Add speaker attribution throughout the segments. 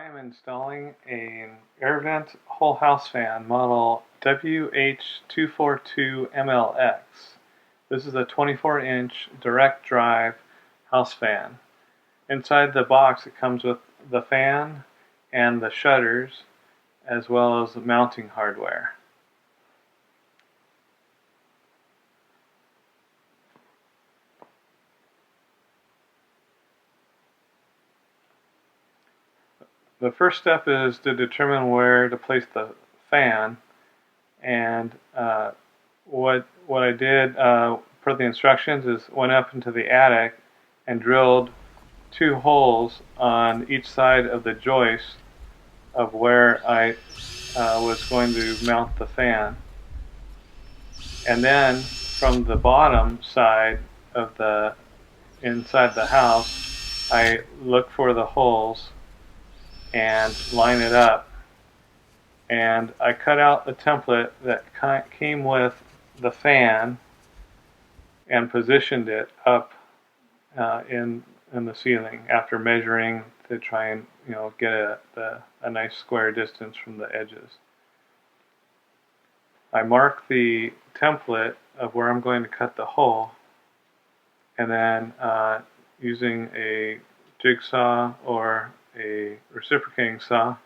Speaker 1: I'm installing an air vent whole house fan model WH242MLX. This is a 24-inch direct drive house fan. Inside the box it comes with the fan and the shutters as well as mounting hardware. The first step is to determine where to place the fan, and what I did per the instructions is went up into the attic and drilled 2 holes on each side of the joist of where I was going to mount the fan. And then from the bottom side of the inside the house, I look for the holes and line it up, and I cut out the template that came with the fan and positioned it up in the ceiling after measuring to try and get a nice square distance from the edges. I mark the template of where I'm going to cut the hole, and then using a jigsaw or a reciprocating saw,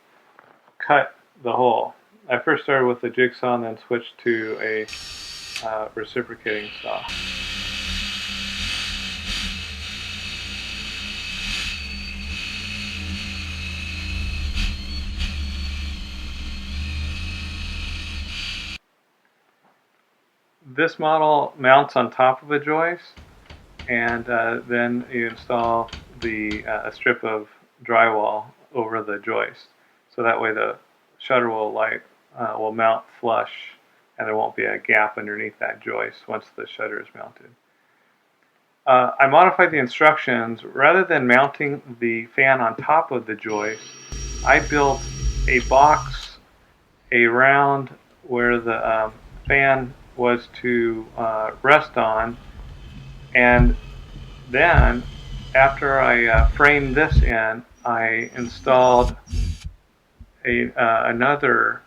Speaker 1: cut the hole. I first started with the jigsaw and then switched to a reciprocating saw. This model mounts on top of a joist, and then you install a strip of drywall over the joist, so that way the shutter will mount flush and there won't be a gap underneath that joist once the shutter is mounted. I modified the instructions. Rather than mounting the fan on top of the joist, I built a box around where the fan was to rest on, and then after I framed this in, I installed another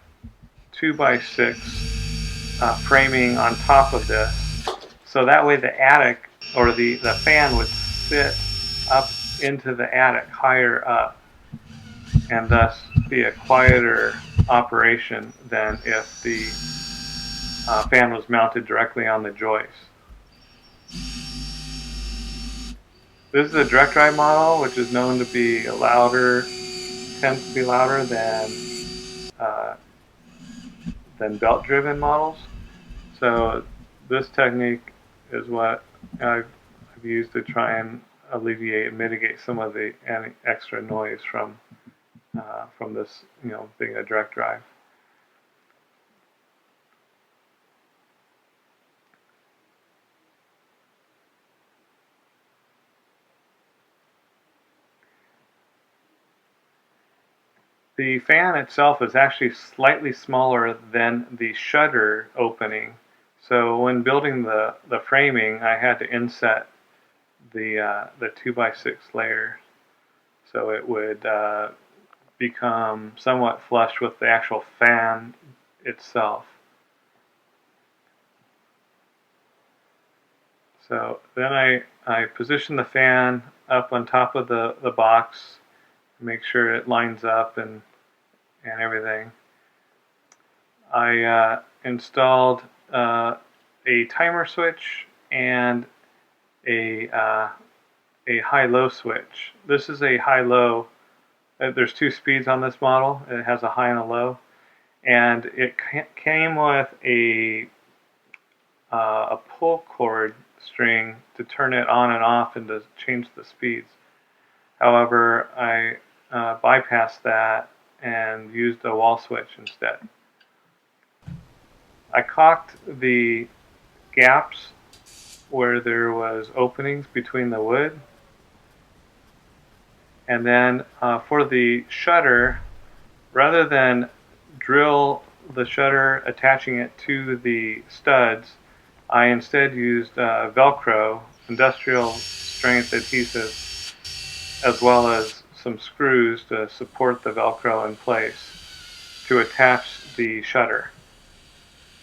Speaker 1: 2x6 framing on top of this, so that way the attic or the fan would sit up into the attic higher up, and thus be a quieter operation than if the fan was mounted directly on the joist. This is a direct drive model, which is known to be tends to be louder than belt-driven models. So this technique is what I've used to try and alleviate and mitigate some of the extra noise from this, being a direct drive. The fan itself is actually slightly smaller than the shutter opening, so when building the framing, I had to inset the 2x6 layer so it would become somewhat flush with the actual fan itself. So then I position the fan up on top of the box, make sure it lines up and everything. I installed a timer switch and a high-low switch. This is a high-low. There's 2 speeds on this model. It has a high and a low, and it came with a pull cord string to turn it on and off and to change the speeds. However, I bypassed that and used a wall switch instead. I caulked the gaps where there was openings between the wood, and then for the shutter, rather than drill the shutter attaching it to the studs, I instead used velcro, industrial strength adhesive, as well as some screws to support the velcro in place to attach the shutter.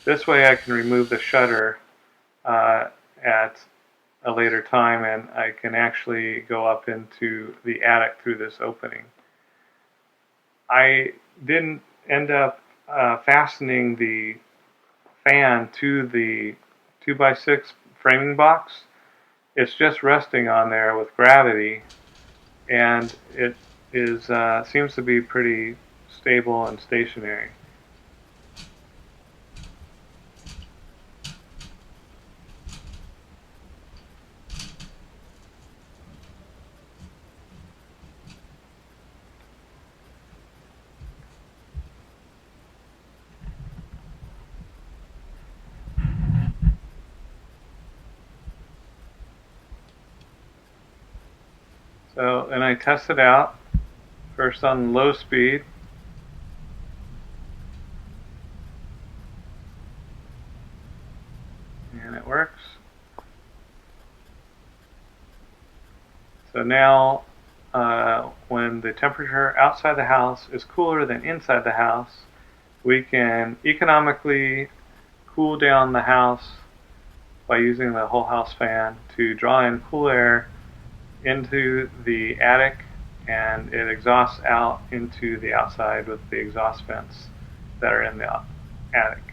Speaker 1: This way I can remove the shutter at a later time, and I can actually go up into the attic through this opening. I didn't end up fastening the fan to the 2x6 framing box. It's just resting on there with gravity, and it is seems to be pretty stable and stationary. So, and I test it out first on low speed. And it works. So now, when the temperature outside the house is cooler than inside the house, we can economically cool down the house by using the whole house fan to draw in cool air into the attic, and it exhausts out into the outside with the exhaust vents that are in the attic.